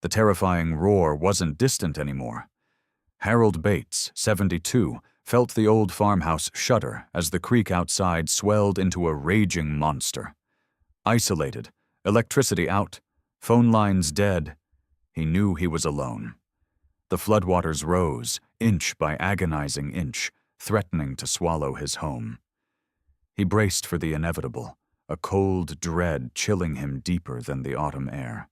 The terrifying roar wasn't distant anymore. Harold Bates, 72, felt the old farmhouse shudder as the creek outside swelled into a raging monster. Isolated, electricity out, phone lines dead, he knew he was alone. The floodwaters rose, inch by agonizing inch, threatening to swallow his home. He braced for the inevitable, a cold dread chilling him deeper than the autumn air.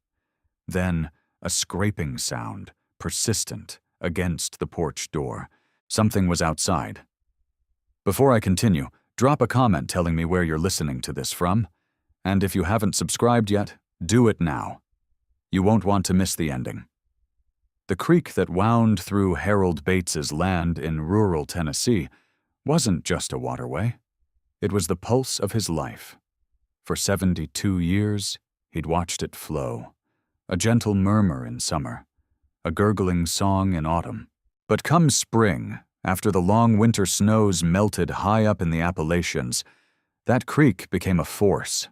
Then, a scraping sound, persistent, against the porch door. Something was outside. Before I continue, drop a comment telling me where you're listening to this from, and if you haven't subscribed yet, do it now. You won't want to miss the ending. The creek that wound through Harold Bates's land in rural Tennessee wasn't just a waterway. It was the pulse of his life. For 72 years, he'd watched it flow, a gentle murmur in summer, a gurgling song in autumn. But come spring, after the long winter snows melted high up in the Appalachians, that creek became a force.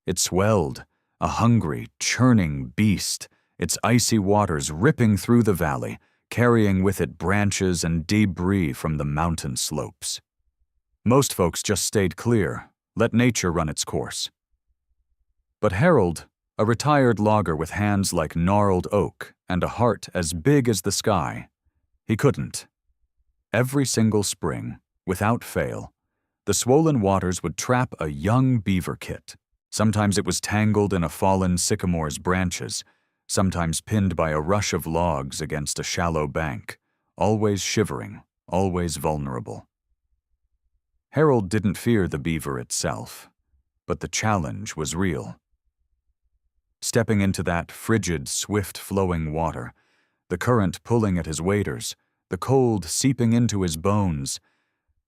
It swelled, a hungry, churning beast, its icy waters ripping through the valley, carrying with it branches and debris from the mountain slopes. Most folks just stayed clear, let nature run its course. But Harold, a retired logger with hands like gnarled oak and a heart as big as the sky, he couldn't. Every single spring, without fail, the swollen waters would trap a young beaver kit. Sometimes it was tangled in a fallen sycamore's branches, sometimes pinned by a rush of logs against a shallow bank, always shivering, always vulnerable. Harold didn't fear the beaver itself, but the challenge was real. Stepping into that frigid, swift-flowing water, the current pulling at his waders, the cold seeping into his bones,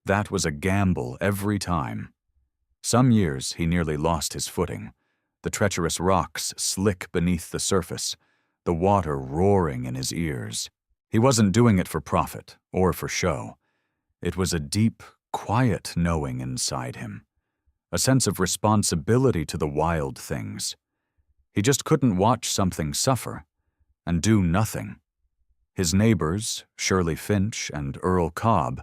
that was a gamble every time. Some years he nearly lost his footing, the treacherous rocks slick beneath the surface, the water roaring in his ears. He wasn't doing it for profit or for show. It was a deep, quiet knowing inside him, a sense of responsibility to the wild things. He just couldn't watch something suffer and do nothing. His neighbors, Shirley Finch and Earl Cobb,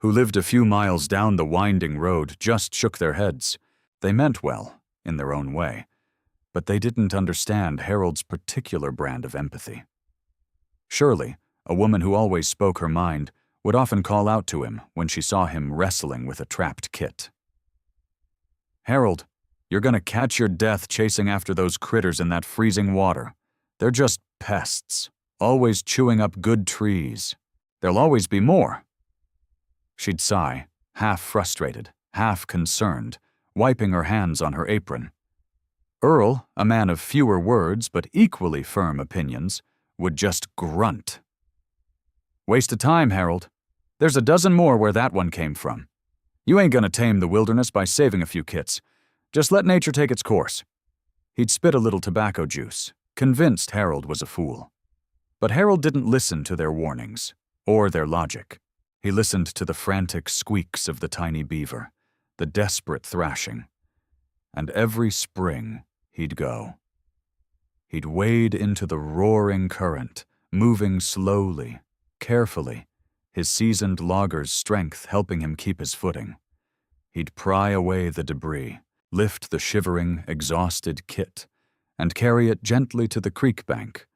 who lived a few miles down the winding road, just shook their heads. They meant well, in their own way, but they didn't understand Harold's particular brand of empathy. Shirley, a woman who always spoke her mind, would often call out to him when she saw him wrestling with a trapped kit. "Harold, you're gonna catch your death chasing after those critters in that freezing water. They're just pests, always chewing up good trees. There'll always be more." She'd sigh, half frustrated, half concerned, wiping her hands on her apron. Earl, a man of fewer words but equally firm opinions, would just grunt. "Waste of time, Harold. There's a dozen more where that one came from. You ain't gonna tame the wilderness by saving a few kits. Just let nature take its course." He'd spit a little tobacco juice, convinced Harold was a fool. But Harold didn't listen to their warnings, or their logic. He listened to the frantic squeaks of the tiny beaver, the desperate thrashing. And every spring, he'd go. He'd wade into the roaring current, moving slowly, carefully, his seasoned logger's strength helping him keep his footing. He'd pry away the debris, lift the shivering, exhausted kit, and carry it gently to the creek bank,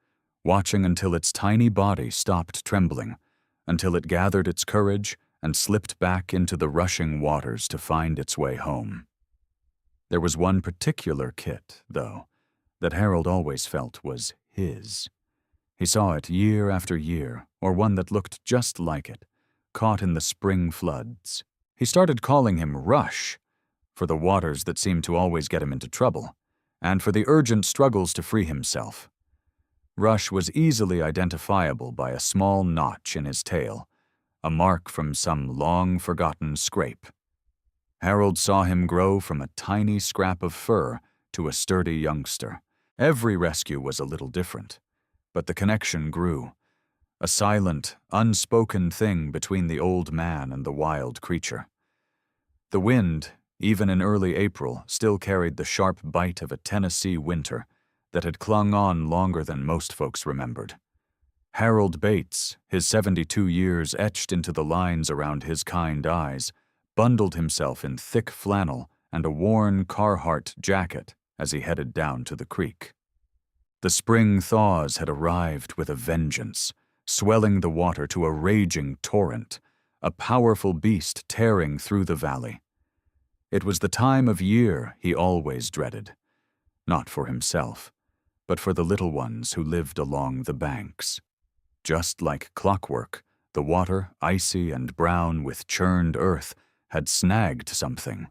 watching until its tiny body stopped trembling, until it gathered its courage and slipped back into the rushing waters to find its way home. There was one particular kit, though, that Harold always felt was his. He saw it year after year, or one that looked just like it, caught in the spring floods. He started calling him Rush, for the waters that seemed to always get him into trouble, and for the urgent struggles to free himself. Rush was easily identifiable by a small notch in his tail, a mark from some long-forgotten scrape. Harold saw him grow from a tiny scrap of fur to a sturdy youngster. Every rescue was a little different, but the connection grew, a silent, unspoken thing between the old man and the wild creature. The wind, even in early April, still carried the sharp bite of a Tennessee winter, that had clung on longer than most folks remembered. Harold Bates, his 72 years etched into the lines around his kind eyes, bundled himself in thick flannel and a worn Carhartt jacket as he headed down to the creek. The spring thaws had arrived with a vengeance, swelling the water to a raging torrent, a powerful beast tearing through the valley. It was the time of year he always dreaded, not for himself, but for the little ones who lived along the banks. Just like clockwork, the water, icy and brown with churned earth, had snagged something.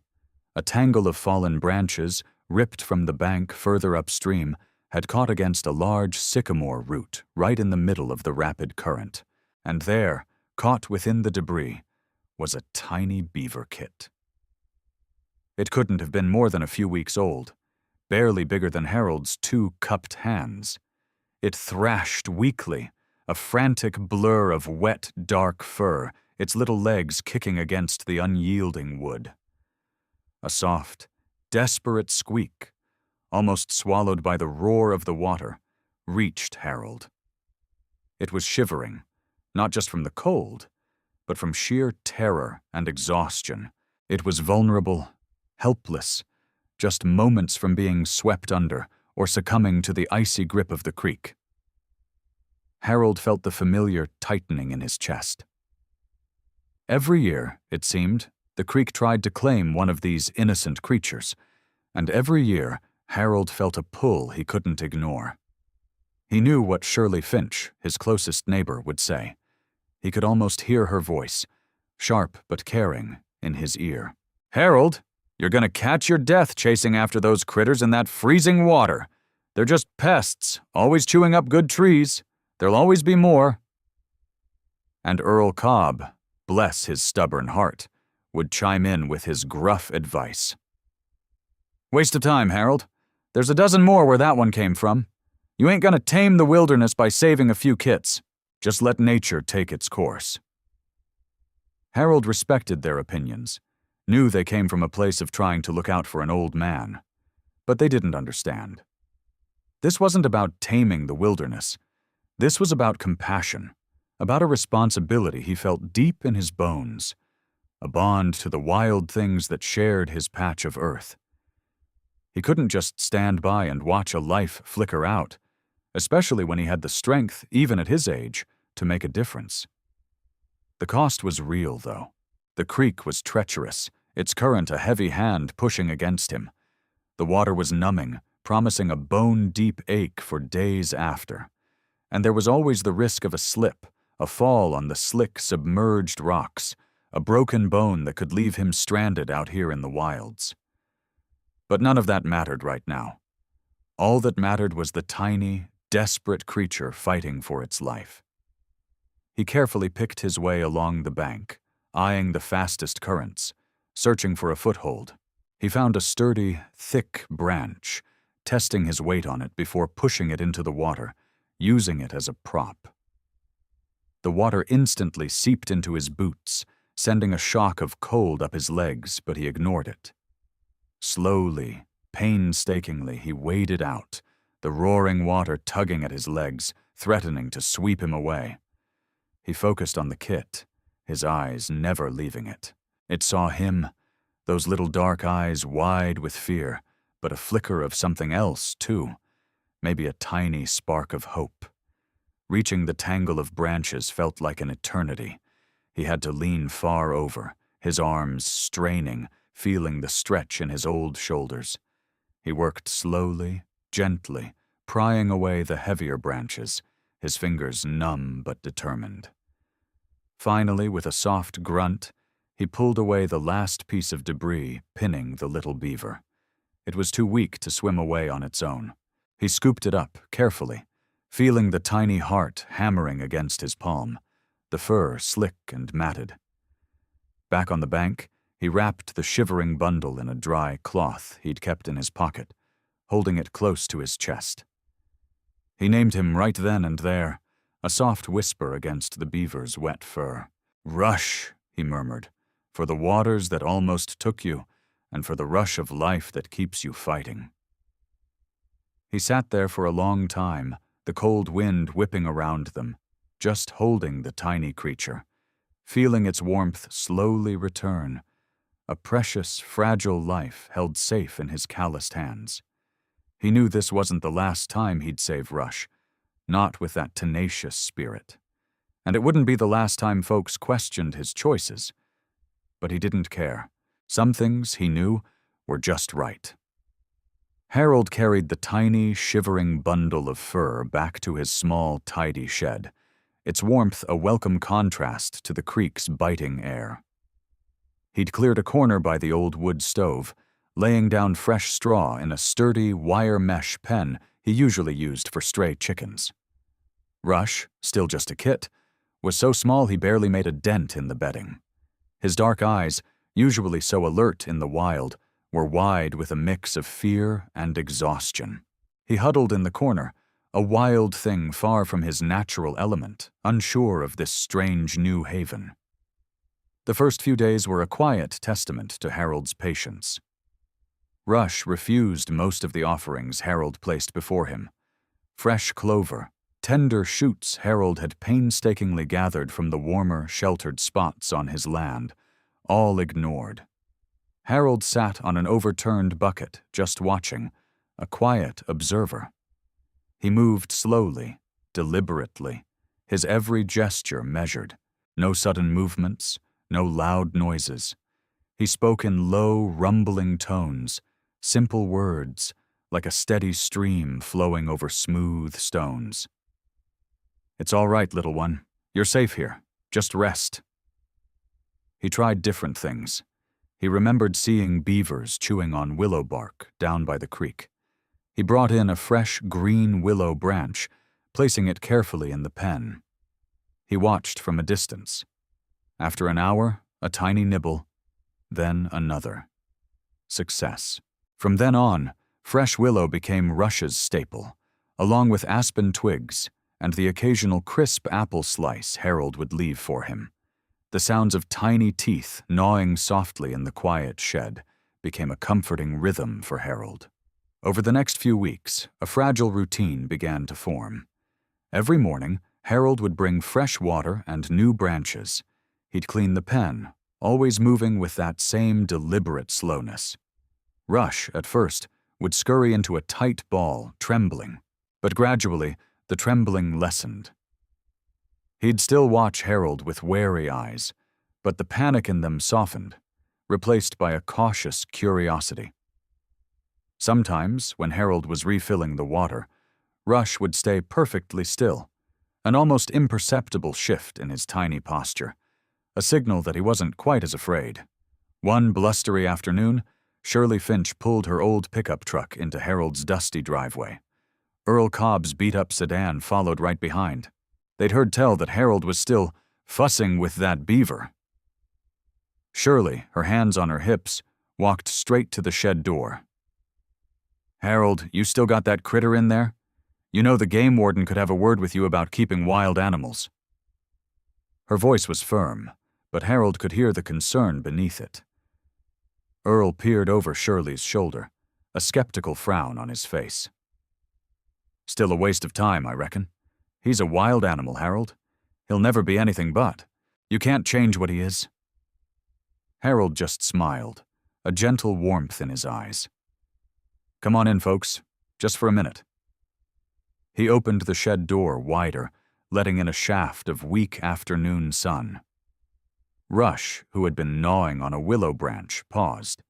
A tangle of fallen branches, ripped from the bank further upstream, had caught against a large sycamore root right in the middle of the rapid current, and there, caught within the debris, was a tiny beaver kit. It couldn't have been more than a few weeks old, barely bigger than Harold's 2 cupped hands. It thrashed weakly, a frantic blur of wet, dark fur, its little legs kicking against the unyielding wood. A soft, desperate squeak, almost swallowed by the roar of the water, reached Harold. It was shivering, not just from the cold, but from sheer terror and exhaustion. It was vulnerable, helpless, just moments from being swept under or succumbing to the icy grip of the creek. Harold felt the familiar tightening in his chest. Every year, it seemed, the creek tried to claim one of these innocent creatures, and every year Harold felt a pull he couldn't ignore. He knew what Shirley Finch, his closest neighbor, would say. He could almost hear her voice, sharp but caring, in his ear. "Harold, you're gonna catch your death chasing after those critters in that freezing water. They're just pests, always chewing up good trees. There'll always be more." And Earl Cobb, bless his stubborn heart, would chime in with his gruff advice. "Waste of time, Harold. There's a dozen more where that one came from. You ain't gonna tame the wilderness by saving a few kits. Just let nature take its course." Harold respected their opinions, knew they came from a place of trying to look out for an old man, but they didn't understand. This wasn't about taming the wilderness. This was about compassion, about a responsibility he felt deep in his bones, a bond to the wild things that shared his patch of earth. He couldn't just stand by and watch a life flicker out, especially when he had the strength, even at his age, to make a difference. The cost was real, though. The creek was treacherous, its current a heavy hand pushing against him. The water was numbing, promising a bone-deep ache for days after. And there was always the risk of a slip, a fall on the slick, submerged rocks, a broken bone that could leave him stranded out here in the wilds. But none of that mattered right now. All that mattered was the tiny, desperate creature fighting for its life. He carefully picked his way along the bank, eyeing the fastest currents, searching for a foothold. He found a sturdy, thick branch, testing his weight on it before pushing it into the water, using it as a prop. The water instantly seeped into his boots, sending a shock of cold up his legs, but he ignored it. Slowly, painstakingly, he waded out, the roaring water tugging at his legs, threatening to sweep him away. He focused on the kit, his eyes never leaving it. It saw him, those little dark eyes wide with fear, but a flicker of something else, too, maybe a tiny spark of hope. Reaching the tangle of branches felt like an eternity. He had to lean far over, his arms straining, feeling the stretch in his old shoulders. He worked slowly, gently, prying away the heavier branches, his fingers numb but determined. Finally, with a soft grunt, he pulled away the last piece of debris pinning the little beaver. It was too weak to swim away on its own. He scooped it up carefully, feeling the tiny heart hammering against his palm, the fur slick and matted. Back on the bank, he wrapped the shivering bundle in a dry cloth he'd kept in his pocket, holding it close to his chest. He named him right then and there, a soft whisper against the beaver's wet fur. "Rush," he murmured, "for the waters that almost took you, and for the rush of life that keeps you fighting." He sat there for a long time, the cold wind whipping around them, just holding the tiny creature, feeling its warmth slowly return, a precious, fragile life held safe in his calloused hands. He knew this wasn't the last time he'd save Rush, not with that tenacious spirit. And it wouldn't be the last time folks questioned his choices. But he didn't care. Some things, he knew, were just right. Harold carried the tiny, shivering bundle of fur back to his small, tidy shed, its warmth a welcome contrast to the creek's biting air. He'd cleared a corner by the old wood stove, laying down fresh straw in a sturdy wire mesh pen he usually used for stray chickens. Rush, still just a kit, was so small he barely made a dent in the bedding. His dark eyes, usually so alert in the wild, were wide with a mix of fear and exhaustion. He huddled in the corner, a wild thing far from his natural element, unsure of this strange new haven. The first few days were a quiet testament to Harold's patience. Rush refused most of the offerings Harold placed before him. Fresh clover, tender shoots Harold had painstakingly gathered from the warmer, sheltered spots on his land, all ignored. Harold sat on an overturned bucket, just watching, a quiet observer. He moved slowly, deliberately, his every gesture measured, no sudden movements, no loud noises. He spoke in low, rumbling tones, simple words, like a steady stream flowing over smooth stones. "It's all right, little one. You're safe here. Just rest." He tried different things. He remembered seeing beavers chewing on willow bark down by the creek. He brought in a fresh green willow branch, placing it carefully in the pen. He watched from a distance. After an hour, a tiny nibble, then another. Success. From then on, fresh willow became Rush's staple, along with aspen twigs and the occasional crisp apple slice Harold would leave for him. The sounds of tiny teeth gnawing softly in the quiet shed became a comforting rhythm for Harold. Over the next few weeks, a fragile routine began to form. Every morning, Harold would bring fresh water and new branches. He'd clean the pen, always moving with that same deliberate slowness. Rush, at first, would scurry into a tight ball, trembling, but gradually, the trembling lessened. He'd still watch Harold with wary eyes, but the panic in them softened, replaced by a cautious curiosity. Sometimes, when Harold was refilling the water, Rush would stay perfectly still, an almost imperceptible shift in his tiny posture, a signal that he wasn't quite as afraid. One blustery afternoon, Shirley Finch pulled her old pickup truck into Harold's dusty driveway. Earl Cobb's beat-up sedan followed right behind. They'd heard tell that Harold was still fussing with that beaver. Shirley, her hands on her hips, walked straight to the shed door. "Harold, you still got that critter in there? You know the game warden could have a word with you about keeping wild animals." Her voice was firm, but Harold could hear the concern beneath it. Earl peered over Shirley's shoulder, a skeptical frown on his face. "Still a waste of time, I reckon. He's a wild animal, Harold. He'll never be anything but. You can't change what he is." Harold just smiled, a gentle warmth in his eyes. "Come on in, folks, just for a minute." He opened the shed door wider, letting in a shaft of weak afternoon sun. Rush, who had been gnawing on a willow branch, paused.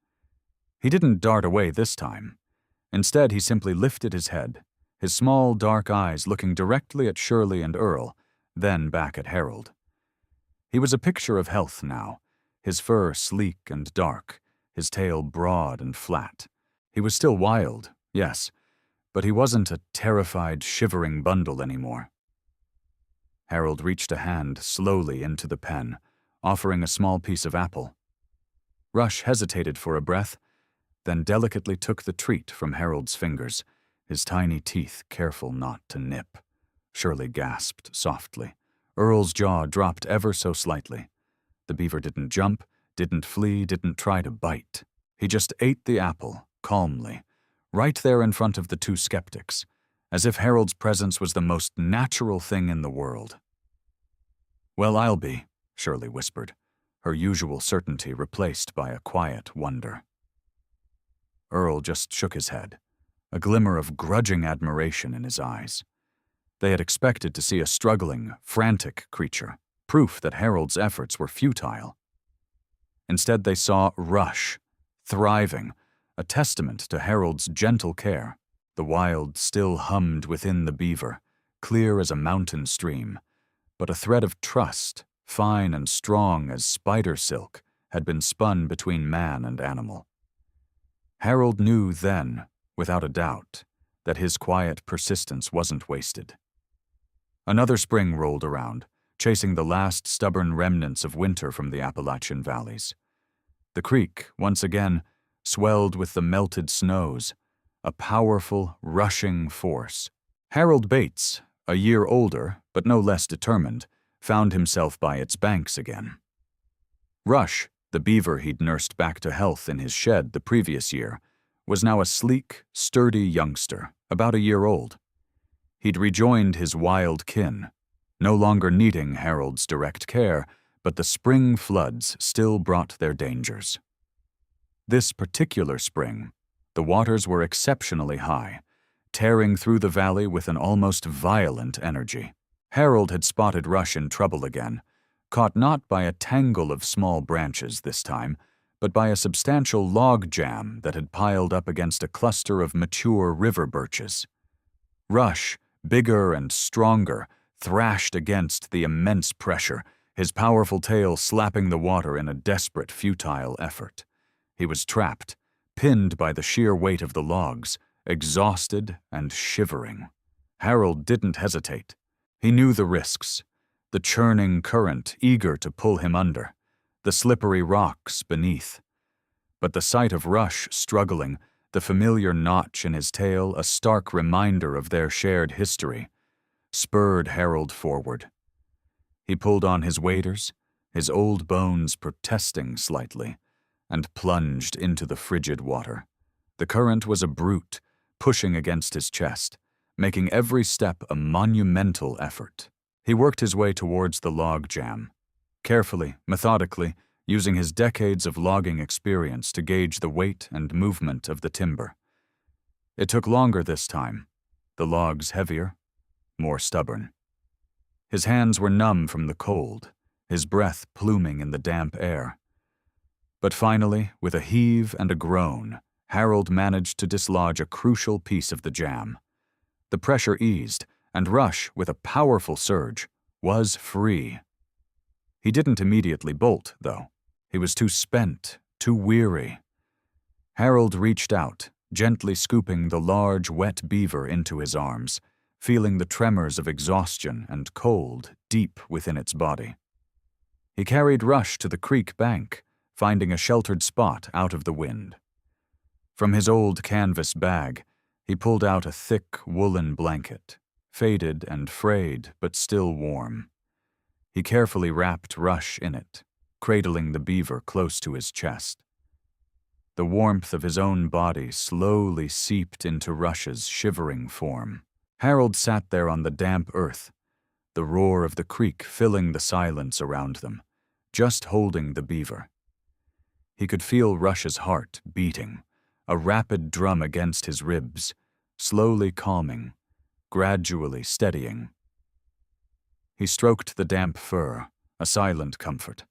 He didn't dart away this time. Instead, he simply lifted his head, his small, dark eyes looking directly at Shirley and Earl, then back at Harold. He was a picture of health now, his fur sleek and dark, his tail broad and flat. He was still wild, yes, but he wasn't a terrified, shivering bundle anymore. Harold reached a hand slowly into the pen, offering a small piece of apple. Rush hesitated for a breath, then delicately took the treat from Harold's fingers, his tiny teeth careful not to nip. Shirley gasped softly. Earl's jaw dropped ever so slightly. The beaver didn't jump, didn't flee, didn't try to bite. He just ate the apple, calmly, right there in front of the two skeptics, as if Harold's presence was the most natural thing in the world. "Well, I'll be," Shirley whispered, her usual certainty replaced by a quiet wonder. Earl just shook his head, a glimmer of grudging admiration in his eyes. They had expected to see a struggling, frantic creature, proof that Harold's efforts were futile. Instead, they saw Rush, thriving, a testament to Harold's gentle care. The wild still hummed within the Beaver, clear as a mountain stream, but a thread of trust, fine and strong as spider silk, had been spun between man and animal. Harold knew then, without a doubt, that his quiet persistence wasn't wasted. Another spring rolled around, chasing the last stubborn remnants of winter from the Appalachian valleys. The creek, once again, swelled with the melted snows, a powerful, rushing force. Harold Bates, a year older, but no less determined, found himself by its banks again. Rush, the beaver he'd nursed back to health in his shed the previous year, was now a sleek, sturdy youngster, about a year old. He'd rejoined his wild kin, no longer needing Harold's direct care, but the spring floods still brought their dangers. This particular spring, the waters were exceptionally high, tearing through the valley with an almost violent energy. Harold had spotted Rush in trouble again, caught not by a tangle of small branches this time, but by a substantial log jam that had piled up against a cluster of mature river birches. Rush, bigger and stronger, thrashed against the immense pressure, his powerful tail slapping the water in a desperate, futile effort. He was trapped, pinned by the sheer weight of the logs, exhausted and shivering. Harold didn't hesitate. He knew the risks, the churning current eager to pull him under, the slippery rocks beneath. But the sight of Rush struggling, the familiar notch in his tail a stark reminder of their shared history, spurred Harold forward. He pulled on his waders, his old bones protesting slightly, and plunged into the frigid water. The current was a brute, pushing against his chest, making every step a monumental effort. He worked his way towards the log jam, carefully, methodically, using his decades of logging experience to gauge the weight and movement of the timber. It took longer this time, the logs heavier, more stubborn. His hands were numb from the cold, his breath pluming in the damp air. But finally, with a heave and a groan, Harold managed to dislodge a crucial piece of the jam. The pressure eased, and Rush, with a powerful surge, was free. He didn't immediately bolt, though. He was too spent, too weary. Harold reached out, gently scooping the large, wet beaver into his arms, feeling the tremors of exhaustion and cold deep within its body. He carried Rush to the creek bank, finding a sheltered spot out of the wind. From his old canvas bag, he pulled out a thick woolen blanket, faded and frayed but still warm. He carefully wrapped Rush in it, cradling the beaver close to his chest. The warmth of his own body slowly seeped into Rush's shivering form. Harold sat there on the damp earth, the roar of the creek filling the silence around them, just holding the beaver. He could feel Rush's heart beating, a rapid drum against his ribs, slowly calming, gradually steadying. He stroked the damp fur, a silent comfort,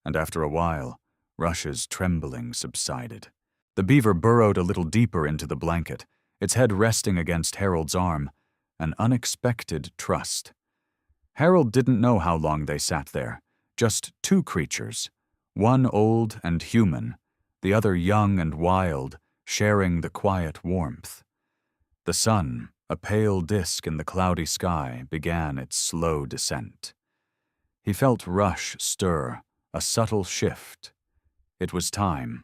and after a while, Rush's trembling subsided. The beaver burrowed a little deeper into the blanket, its head resting against Harold's arm, an unexpected trust. Harold didn't know how long they sat there, just two creatures, one old and human, the other young and wild, sharing the quiet warmth. The sun, a pale disk in the cloudy sky, began its slow descent. He felt Rush stir, a subtle shift. It was time.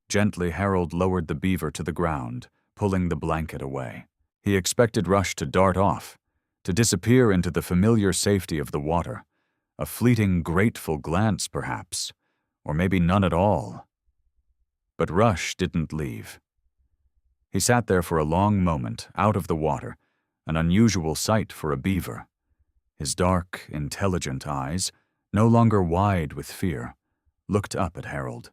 Gently, Harold lowered the beaver to the ground, pulling the blanket away. He expected Rush to dart off, to disappear into the familiar safety of the water, a fleeting, grateful glance, perhaps, or maybe none at all. But Rush didn't leave. He sat there for a long moment, out of the water, an unusual sight for a beaver. His dark, intelligent eyes, no longer wide with fear, looked up at Harold.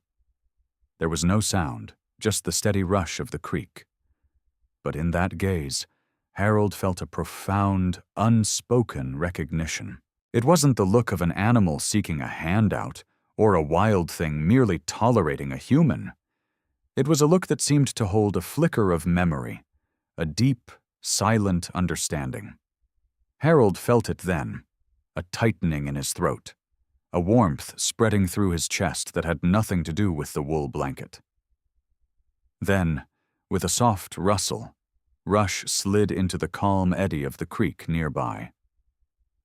There was no sound, just the steady rush of the creek. But in that gaze, Harold felt a profound, unspoken recognition. It wasn't the look of an animal seeking a handout, or a wild thing merely tolerating a human. It was a look that seemed to hold a flicker of memory, a deep, silent understanding. Harold felt it then, a tightening in his throat, a warmth spreading through his chest that had nothing to do with the wool blanket. Then, with a soft rustle, Rush slid into the calm eddy of the creek nearby.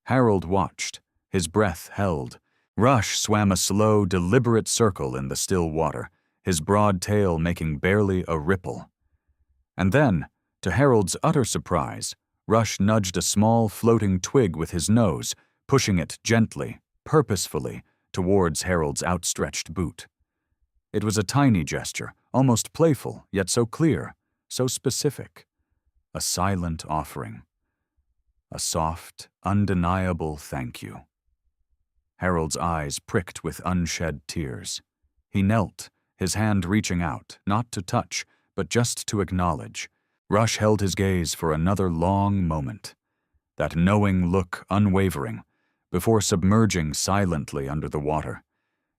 Harold watched, his breath held. Rush swam a slow, deliberate circle in the still water, his broad tail making barely a ripple. And then, to Harold's utter surprise, Rush nudged a small floating twig with his nose, pushing it gently, purposefully, towards Harold's outstretched boot. It was a tiny gesture, almost playful, yet so clear, so specific. A silent offering. A soft, undeniable thank you. Harold's eyes pricked with unshed tears. He knelt, his hand reaching out, not to touch, but just to acknowledge. Rush held his gaze for another long moment, that knowing look unwavering, before submerging silently under the water,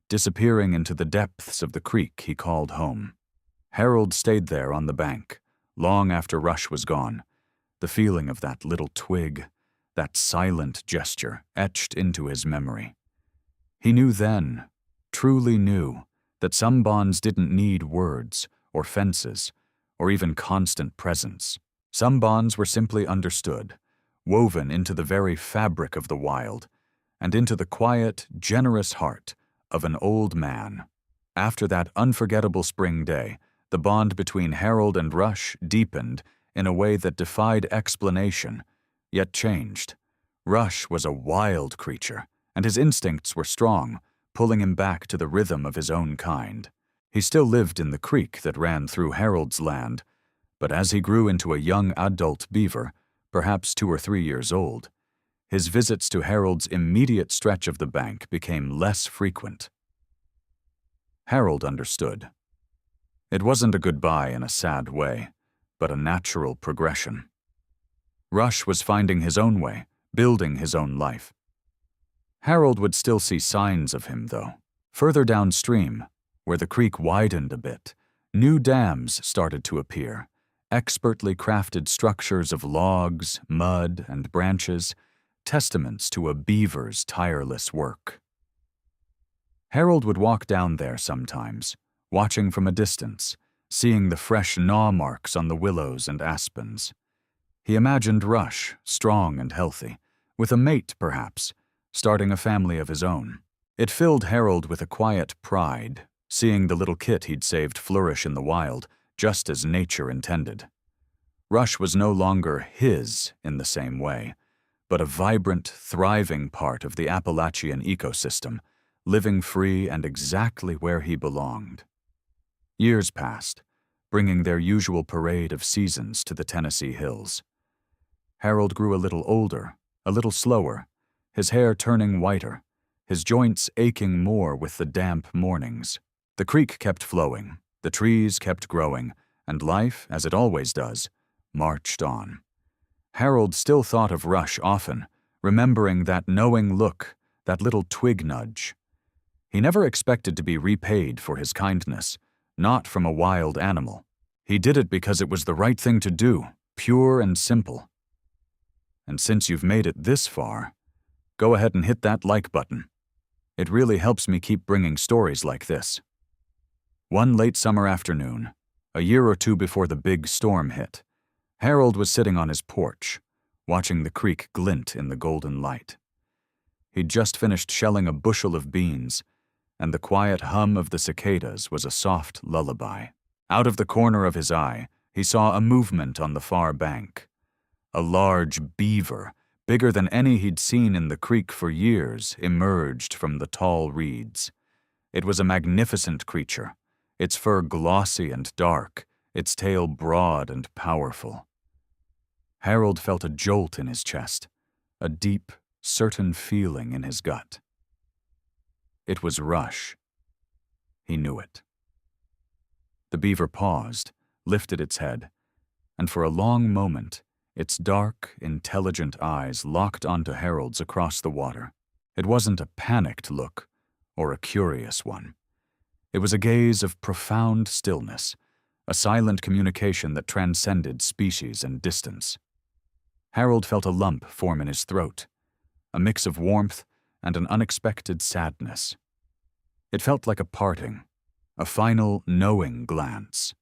disappearing into the depths of the creek he called home. Harold stayed there on the bank, long after Rush was gone, the feeling of that little twig, that silent gesture etched into his memory. He knew then, truly knew, that some bonds didn't need words, or fences, or even constant presence. Some bonds were simply understood, woven into the very fabric of the wild, and into the quiet, generous heart of an old man. After that unforgettable spring day, the bond between Harold and Rush deepened in a way that defied explanation, yet changed. Rush was a wild creature, and his instincts were strong, pulling him back to the rhythm of his own kind. He still lived in the creek that ran through Harold's land, but as he grew into a young adult beaver, perhaps 2 or 3 years old, his visits to Harold's immediate stretch of the bank became less frequent. Harold understood. It wasn't a goodbye in a sad way, but a natural progression. Rush was finding his own way, building his own life. Harold would still see signs of him, though. Further downstream, where the creek widened a bit, new dams started to appear, expertly crafted structures of logs, mud, and branches, testaments to a beaver's tireless work. Harold would walk down there sometimes, watching from a distance, seeing the fresh gnaw marks on the willows and aspens. He imagined Rush, strong and healthy, with a mate perhaps, starting a family of his own. It filled Harold with a quiet pride, seeing the little kit he'd saved flourish in the wild, just as nature intended. Rush was no longer his in the same way, but a vibrant, thriving part of the Appalachian ecosystem, living free and exactly where he belonged. Years passed, bringing their usual parade of seasons to the Tennessee hills. Harold grew a little older, a little slower, his hair turning whiter, his joints aching more with the damp mornings. The creek kept flowing, the trees kept growing, and life, as it always does, marched on. Harold still thought of Rush often, remembering that knowing look, that little twig nudge. He never expected to be repaid for his kindness, not from a wild animal. He did it because it was the right thing to do, pure and simple. And since you've made it this far, go ahead and hit that like button. It really helps me keep bringing stories like this. One late summer afternoon, a year or two before the big storm hit, Harold was sitting on his porch, watching the creek glint in the golden light. He'd just finished shelling a bushel of beans, and the quiet hum of the cicadas was a soft lullaby. Out of the corner of his eye, he saw a movement on the far bank. A large beaver, bigger than any he'd seen in the creek for years, emerged from the tall reeds. It was a magnificent creature, its fur glossy and dark, its tail broad and powerful. Harold felt a jolt in his chest, a deep, certain feeling in his gut. It was Rush. He knew it. The beaver paused, lifted its head, and for a long moment, its dark, intelligent eyes locked onto Harold's across the water. It wasn't a panicked look, or a curious one. It was a gaze of profound stillness, a silent communication that transcended species and distance. Harold felt a lump form in his throat, a mix of warmth and an unexpected sadness. It felt like a parting, a final knowing glance.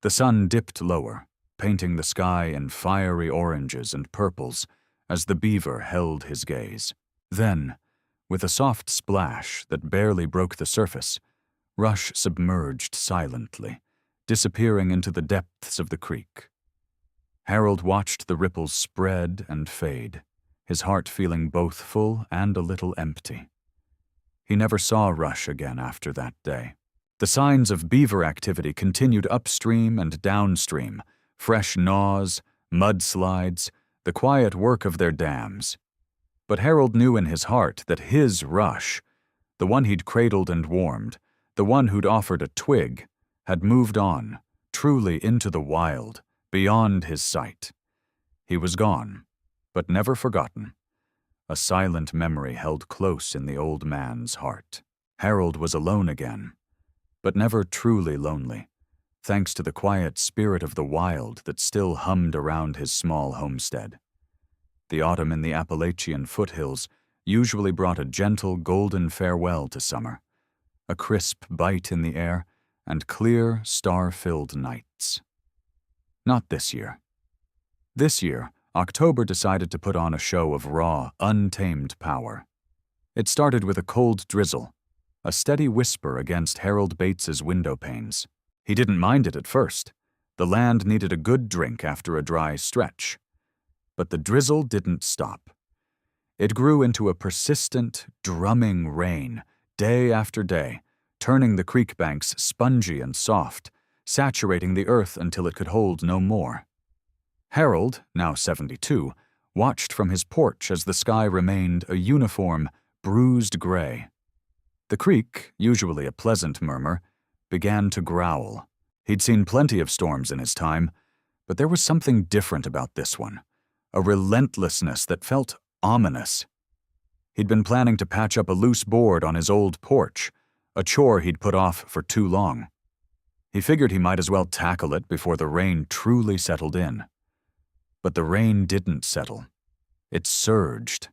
The sun dipped lower, painting the sky in fiery oranges and purples as the beaver held his gaze. Then, with a soft splash that barely broke the surface, Rush submerged silently, disappearing into the depths of the creek. Harold watched the ripples spread and fade, his heart feeling both full and a little empty. He never saw Rush again after that day. The signs of beaver activity continued upstream and downstream, fresh gnaws, mudslides, the quiet work of their dams. But Harold knew in his heart that his Rush, the one he'd cradled and warmed, the one who'd offered a twig, had moved on, truly into the wild, beyond his sight. He was gone, but never forgotten. A silent memory held close in the old man's heart. Harold was alone again, but never truly lonely, thanks to the quiet spirit of the wild that still hummed around his small homestead. The autumn in the Appalachian foothills usually brought a gentle golden farewell to summer, a crisp bite in the air, and clear, star-filled nights. Not this year. This year, October decided to put on a show of raw, untamed power. It started with a cold drizzle, a steady whisper against Harold Bates's window panes. He didn't mind it at first. The land needed a good drink after a dry stretch. But the drizzle didn't stop. It grew into a persistent, drumming rain, day after day, turning the creek banks spongy and soft, saturating the earth until it could hold no more. Harold, now 72, watched from his porch as the sky remained a uniform, bruised gray. The creek, usually a pleasant murmur, began to growl. He'd seen plenty of storms in his time, but there was something different about this one, a relentlessness that felt ominous. He'd been planning to patch up a loose board on his old porch, a chore he'd put off for too long. He figured he might as well tackle it before the rain truly settled in. But the rain didn't settle. It surged.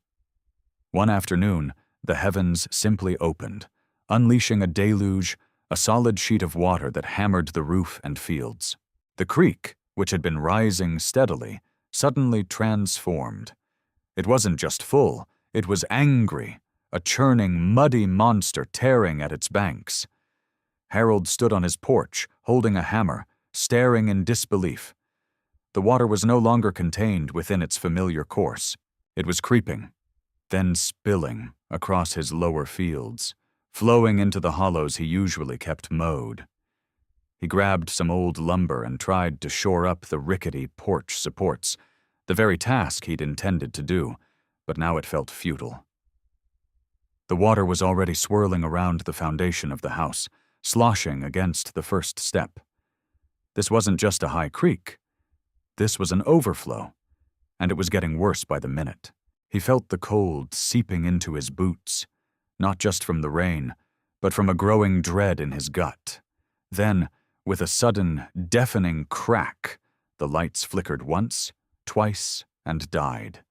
One afternoon, the heavens simply opened, unleashing a deluge, a solid sheet of water that hammered the roof and fields. The creek, which had been rising steadily, suddenly transformed. It wasn't just full, it was angry, a churning, muddy monster tearing at its banks. Harold stood on his porch, holding a hammer, staring in disbelief. The water was no longer contained within its familiar course. It was creeping, then spilling across his lower fields, flowing into the hollows he usually kept mowed. He grabbed some old lumber and tried to shore up the rickety porch supports, the very task he'd intended to do, but now it felt futile. The water was already swirling around the foundation of the house, sloshing against the first step. This wasn't just a high creek. This was an overflow, and it was getting worse by the minute. He felt the cold seeping into his boots, not just from the rain, but from a growing dread in his gut. Then, with a sudden, deafening crack, the lights flickered once, twice, and died.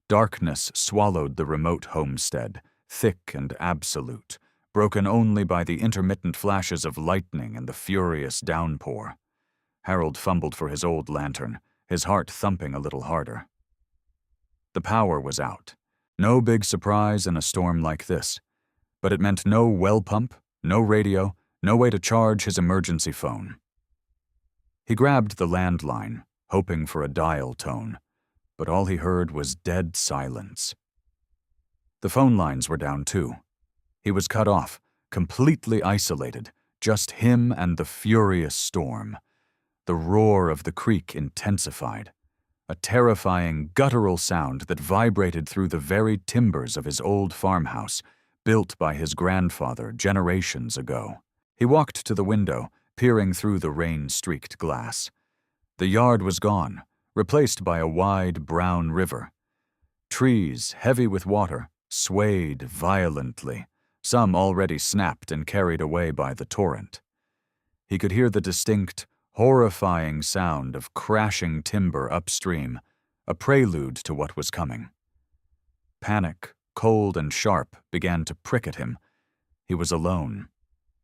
Darkness swallowed the remote homestead, thick and absolute, broken only by the intermittent flashes of lightning and the furious downpour. Harold fumbled for his old lantern, his heart thumping a little harder. The power was out. No big surprise in a storm like this, but it meant no well pump, no radio, no way to charge his emergency phone. He grabbed the landline, hoping for a dial tone, but all he heard was dead silence. The phone lines were down too. He was cut off, completely isolated, just him and the furious storm. The roar of the creek intensified, a terrifying, guttural sound that vibrated through the very timbers of his old farmhouse, built by his grandfather generations ago. He walked to the window, peering through the rain-streaked glass. The yard was gone, replaced by a wide brown river. Trees, heavy with water, swayed violently, some already snapped and carried away by the torrent. He could hear the distinct, horrifying sound of crashing timber upstream, a prelude to what was coming. Panic, cold and sharp, began to prick at him. He was alone.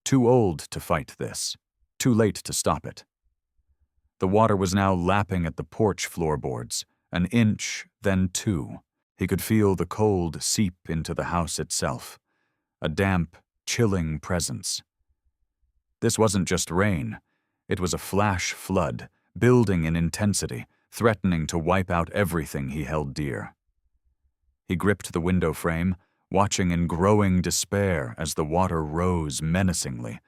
Too old to fight this. Too late to stop it. The water was now lapping at the porch floorboards, an inch, then two. He could feel the cold seep into the house itself, a damp, chilling presence. This wasn't just rain. It was a flash flood, building in intensity, threatening to wipe out everything he held dear. He gripped the window frame, watching in growing despair as the water rose menacingly,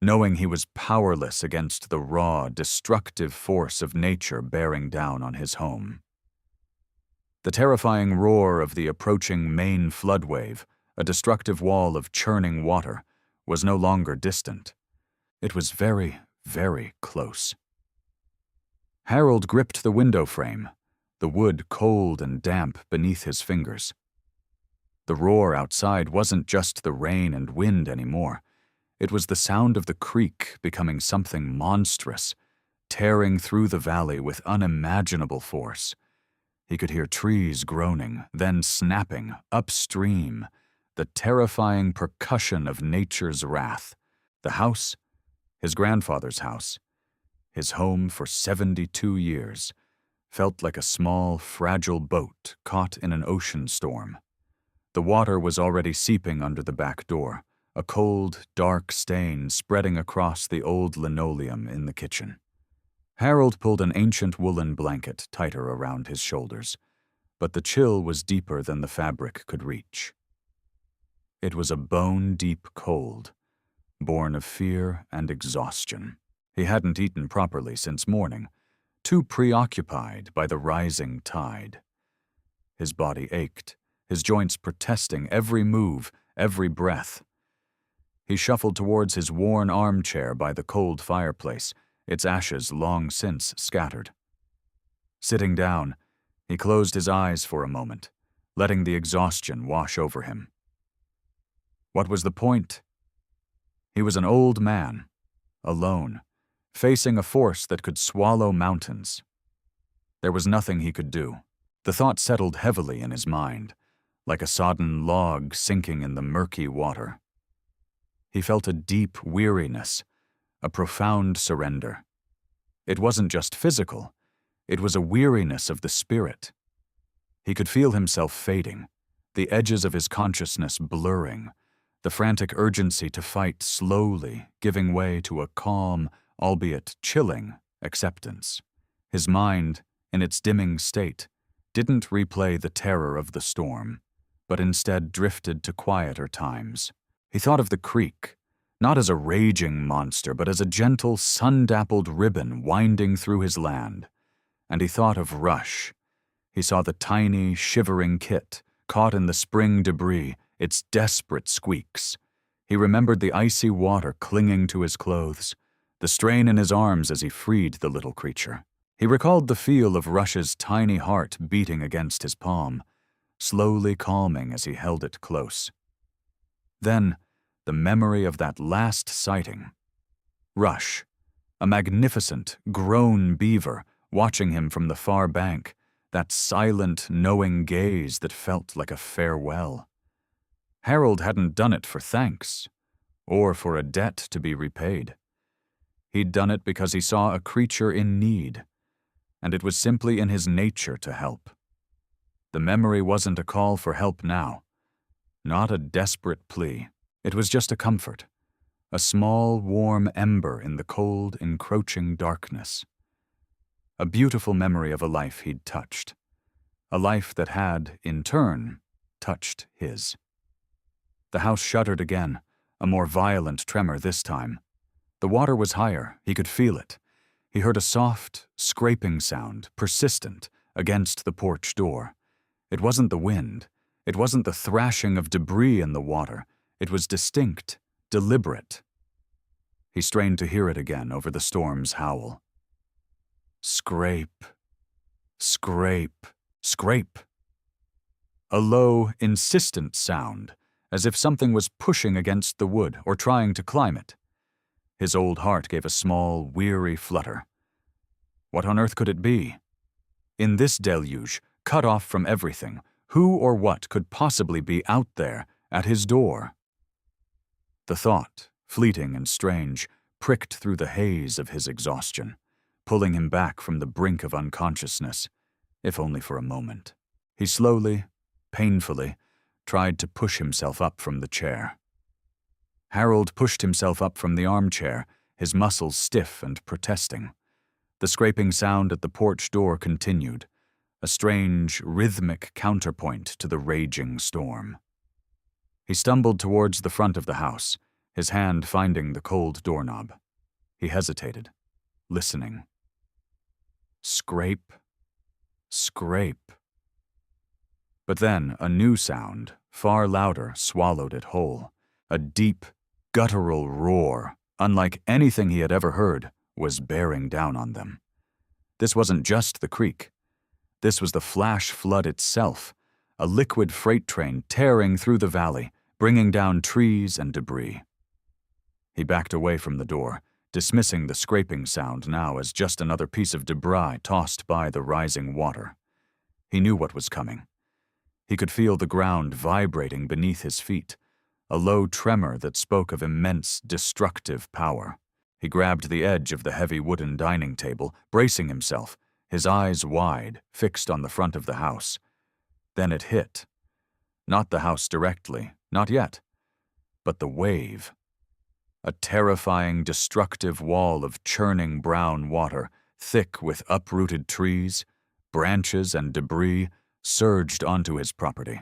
knowing he was powerless against the raw, destructive force of nature bearing down on his home. The terrifying roar of the approaching main flood wave, a destructive wall of churning water, was no longer distant. It was very, very close. Harold gripped the window frame, the wood cold and damp beneath his fingers. The roar outside wasn't just the rain and wind anymore. It was the sound of the creek becoming something monstrous, tearing through the valley with unimaginable force. He could hear trees groaning, then snapping, upstream, the terrifying percussion of nature's wrath. The house, his grandfather's house, his home for 72 years, felt like a small, fragile boat caught in an ocean storm. The water was already seeping under the back door, a cold, dark stain spreading across the old linoleum in the kitchen. Harold pulled an ancient woolen blanket tighter around his shoulders, but the chill was deeper than the fabric could reach. It was a bone-deep cold, born of fear and exhaustion. He hadn't eaten properly since morning, too preoccupied by the rising tide. His body ached, his joints protesting every move, every breath. He shuffled towards his worn armchair by the cold fireplace, its ashes long since scattered. Sitting down, he closed his eyes for a moment, letting the exhaustion wash over him. What was the point? He was an old man, alone, facing a force that could swallow mountains. There was nothing he could do. The thought settled heavily in his mind, like a sodden log sinking in the murky water. He felt a deep weariness, a profound surrender. It wasn't just physical, it was a weariness of the spirit. He could feel himself fading, the edges of his consciousness blurring, the frantic urgency to fight slowly giving way to a calm, albeit chilling, acceptance. His mind, in its dimming state, didn't replay the terror of the storm, but instead drifted to quieter times. He thought of the creek, not as a raging monster, but as a gentle, sun-dappled ribbon winding through his land. And he thought of Rush. He saw the tiny, shivering kit, caught in the spring debris, its desperate squeaks. He remembered the icy water clinging to his clothes, the strain in his arms as he freed the little creature. He recalled the feel of Rush's tiny heart beating against his palm, slowly calming as he held it close. Then, the memory of that last sighting. Rush, a magnificent, grown beaver, watching him from the far bank, that silent, knowing gaze that felt like a farewell. Harold hadn't done it for thanks, or for a debt to be repaid. He'd done it because he saw a creature in need, and it was simply in his nature to help. The memory wasn't a call for help now, not a desperate plea. It was just a comfort, a small, warm ember in the cold, encroaching darkness. A beautiful memory of a life he'd touched, a life that had, in turn, touched his. The house shuddered again, a more violent tremor this time. The water was higher, he could feel it. He heard a soft, scraping sound, persistent, against the porch door. It wasn't the wind. It wasn't the thrashing of debris in the water. It was distinct, deliberate. He strained to hear it again over the storm's howl. Scrape, scrape, scrape. A low, insistent sound, as if something was pushing against the wood or trying to climb it. His old heart gave a small, weary flutter. What on earth could it be? In this deluge, cut off from everything, who or what could possibly be out there, at his door? The thought, fleeting and strange, pricked through the haze of his exhaustion, pulling him back from the brink of unconsciousness, if only for a moment. He slowly, painfully, tried to push himself up from the chair. Harold pushed himself up from the armchair, his muscles stiff and protesting. The scraping sound at the porch door continued, a strange, rhythmic counterpoint to the raging storm. He stumbled towards the front of the house, his hand finding the cold doorknob. He hesitated, listening. Scrape, scrape. But then a new sound, far louder, swallowed it whole. A deep, guttural roar, unlike anything he had ever heard, was bearing down on them. This wasn't just the creek. This was the flash flood itself, a liquid freight train tearing through the valley, bringing down trees and debris. He backed away from the door, dismissing the scraping sound now as just another piece of debris tossed by the rising water. He knew what was coming. He could feel the ground vibrating beneath his feet, a low tremor that spoke of immense, destructive power. He grabbed the edge of the heavy wooden dining table, bracing himself, his eyes wide, fixed on the front of the house. Then it hit. Not the house directly, not yet, but the wave. A terrifying, destructive wall of churning brown water, thick with uprooted trees, branches, and debris, surged onto his property.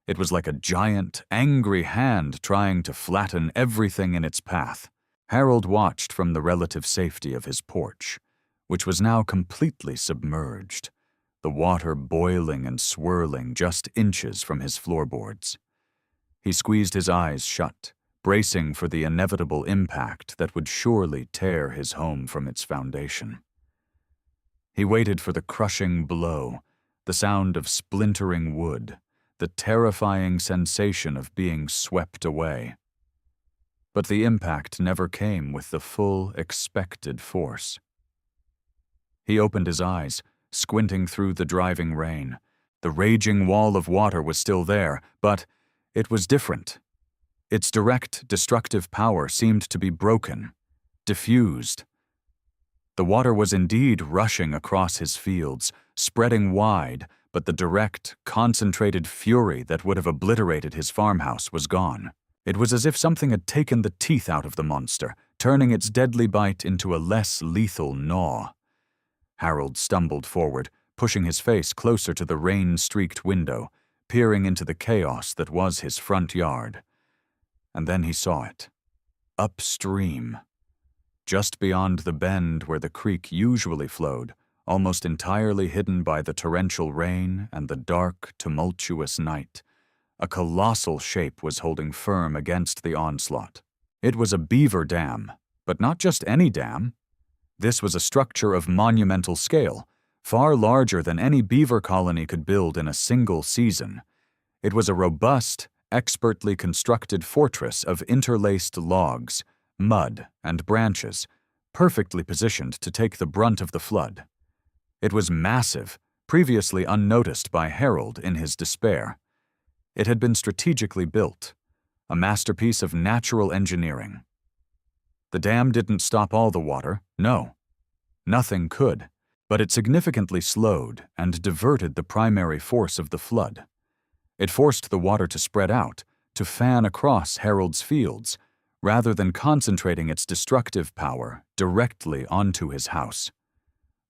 It was like a giant, angry hand trying to flatten everything in its path. Harold watched from the relative safety of his porch, which was now completely submerged, the water boiling and swirling just inches from his floorboards. He squeezed his eyes shut, bracing for the inevitable impact that would surely tear his home from its foundation. He waited for the crushing blow, the sound of splintering wood, the terrifying sensation of being swept away. But the impact never came with the full, expected force. He opened his eyes, squinting through the driving rain. The raging wall of water was still there, but it was different. Its direct, destructive power seemed to be broken, diffused. The water was indeed rushing across his fields, spreading wide, but the direct, concentrated fury that would have obliterated his farmhouse was gone. It was as if something had taken the teeth out of the monster, turning its deadly bite into a less lethal gnaw. Harold stumbled forward, pushing his face closer to the rain-streaked window, peering into the chaos that was his front yard. And then he saw it. Upstream. Just beyond the bend where the creek usually flowed, almost entirely hidden by the torrential rain and the dark, tumultuous night, a colossal shape was holding firm against the onslaught. It was a beaver dam, but not just any dam. This was a structure of monumental scale, far larger than any beaver colony could build in a single season. It was a robust, expertly constructed fortress of interlaced logs, mud, and branches, perfectly positioned to take the brunt of the flood. It was massive, previously unnoticed by Harold in his despair. It had been strategically built, a masterpiece of natural engineering. The dam didn't stop all the water, no. Nothing could, but it significantly slowed and diverted the primary force of the flood. It forced the water to spread out, to fan across Harold's fields, rather than concentrating its destructive power directly onto his house.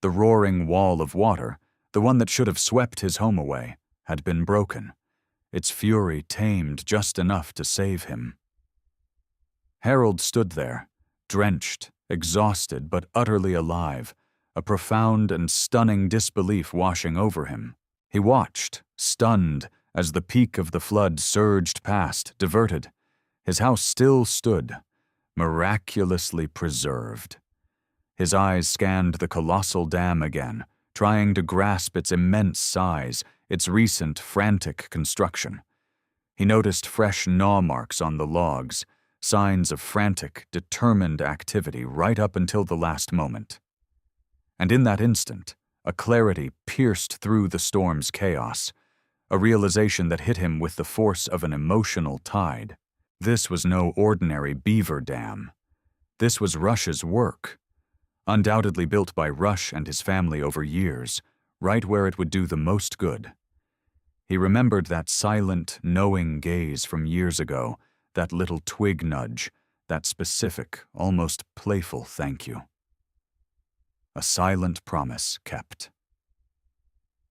The roaring wall of water, the one that should have swept his home away, had been broken, its fury tamed just enough to save him. Harold stood there, drenched, exhausted, but utterly alive, a profound and stunning disbelief washing over him. He watched, stunned, as the peak of the flood surged past, diverted. His house still stood, miraculously preserved. His eyes scanned the colossal dam again, trying to grasp its immense size, its recent, frantic construction. He noticed fresh gnaw marks on the logs, signs of frantic, determined activity right up until the last moment. And in that instant, a clarity pierced through the storm's chaos, a realization that hit him with the force of an emotional tide. This was no ordinary beaver dam. This was Rush's work, undoubtedly built by Rush and his family over years, right where it would do the most good. He remembered that silent, knowing gaze from years ago, that little twig nudge, that specific, almost playful thank you. A silent promise kept.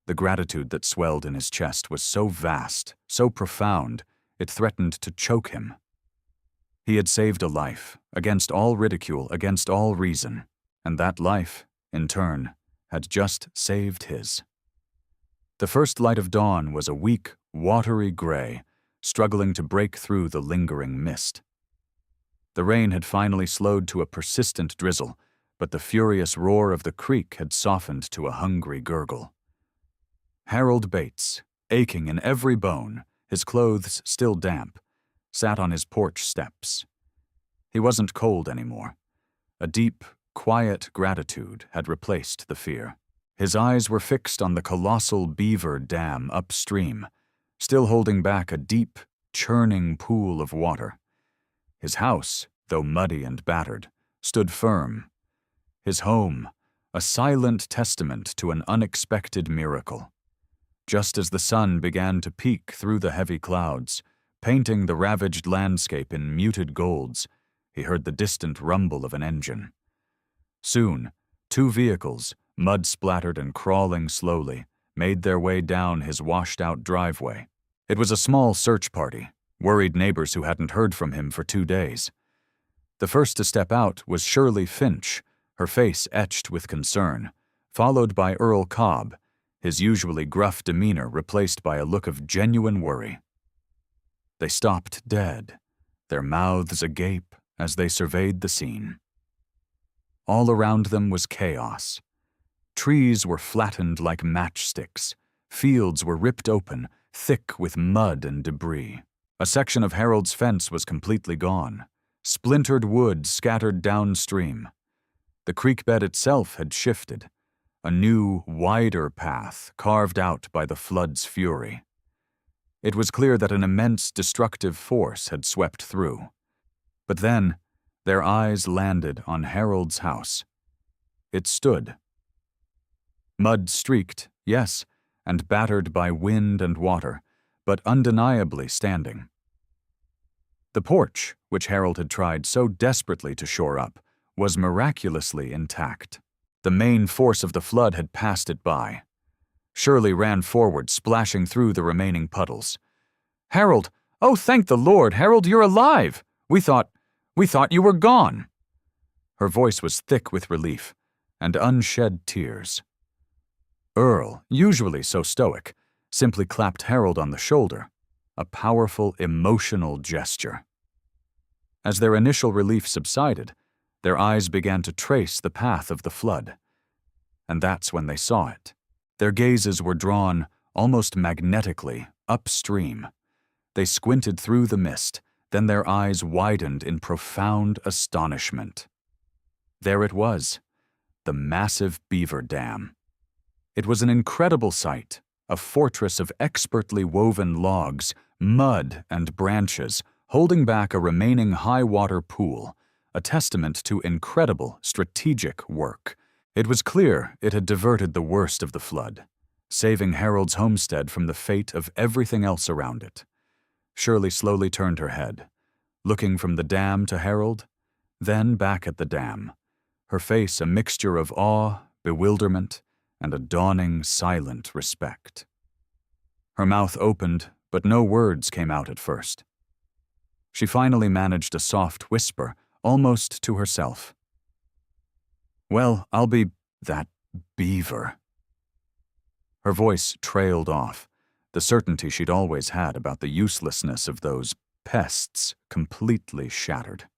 The gratitude that swelled in his chest was so vast, so profound, it threatened to choke him. He had saved a life, against all ridicule, against all reason, and that life, in turn, had just saved his. The first light of dawn was a weak, watery gray, struggling to break through the lingering mist. The rain had finally slowed to a persistent drizzle, but the furious roar of the creek had softened to a hungry gurgle. Harold Bates, aching in every bone, his clothes still damp, sat on his porch steps. He wasn't cold anymore. A deep, quiet gratitude had replaced the fear. His eyes were fixed on the colossal Beaver Dam upstream, still holding back a deep, churning pool of water. His house, though muddy and battered, stood firm. His home, a silent testament to an unexpected miracle. Just as the sun began to peek through the heavy clouds, painting the ravaged landscape in muted golds, he heard the distant rumble of an engine. Soon, two vehicles, mud-splattered and crawling slowly, made their way down his washed-out driveway. It was a small search party, worried neighbors who hadn't heard from him for 2 days. The first to step out was Shirley Finch, her face etched with concern, followed by Earl Cobb, his usually gruff demeanor replaced by a look of genuine worry. They stopped dead, their mouths agape as they surveyed the scene. All around them was chaos. Trees were flattened like matchsticks. Fields were ripped open, thick with mud and debris. A section of Harold's fence was completely gone. Splintered wood scattered downstream. The creek bed itself had shifted, a new, wider path carved out by the flood's fury. It was clear that an immense destructive force had swept through. But then, their eyes landed on Harold's house. It stood. Mud-streaked, yes, and battered by wind and water, but undeniably standing. The porch, which Harold had tried so desperately to shore up, was miraculously intact. The main force of the flood had passed it by. Shirley ran forward, splashing through the remaining puddles. "Harold! Oh, thank the Lord, Harold, you're alive! We thought you were gone!" Her voice was thick with relief, and unshed tears. Earl, usually so stoic, simply clapped Harold on the shoulder, a powerful, emotional gesture. As their initial relief subsided, their eyes began to trace the path of the flood. And that's when they saw it. Their gazes were drawn, almost magnetically, upstream. They squinted through the mist, then their eyes widened in profound astonishment. There it was, the massive Beaver Dam. It was an incredible sight, a fortress of expertly woven logs, mud, and branches, holding back a remaining high-water pool, a testament to incredible strategic work. It was clear it had diverted the worst of the flood, saving Harold's homestead from the fate of everything else around it. Shirley slowly turned her head, looking from the dam to Harold, then back at the dam, her face a mixture of awe, bewilderment, and a dawning, silent respect. Her mouth opened, but no words came out at first. She finally managed a soft whisper, almost to herself. "Well, I'll be that Beaver." Her voice trailed off, the certainty she'd always had about the uselessness of those pests completely shattered.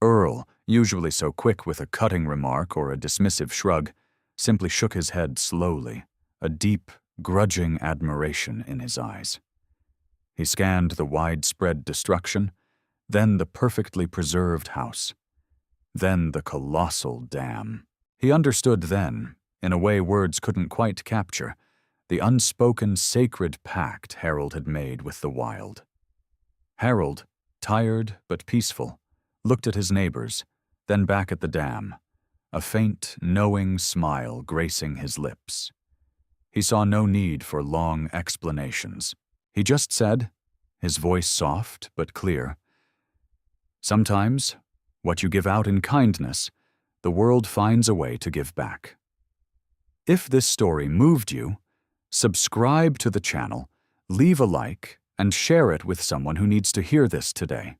Earl, usually so quick with a cutting remark or a dismissive shrug, simply shook his head slowly, a deep, grudging admiration in his eyes. He scanned the widespread destruction, then the perfectly preserved house, then the colossal dam. He understood then, in a way words couldn't quite capture, the unspoken sacred pact Harold had made with the wild. Harold, tired but peaceful, looked at his neighbors, then back at the dam, a faint, knowing smile gracing his lips. He saw no need for long explanations. He just said, his voice soft but clear, "Sometimes, what you give out in kindness, the world finds a way to give back." If this story moved you, subscribe to the channel, leave a like, and share it with someone who needs to hear this today.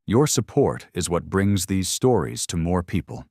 Your support is what brings these stories to more people.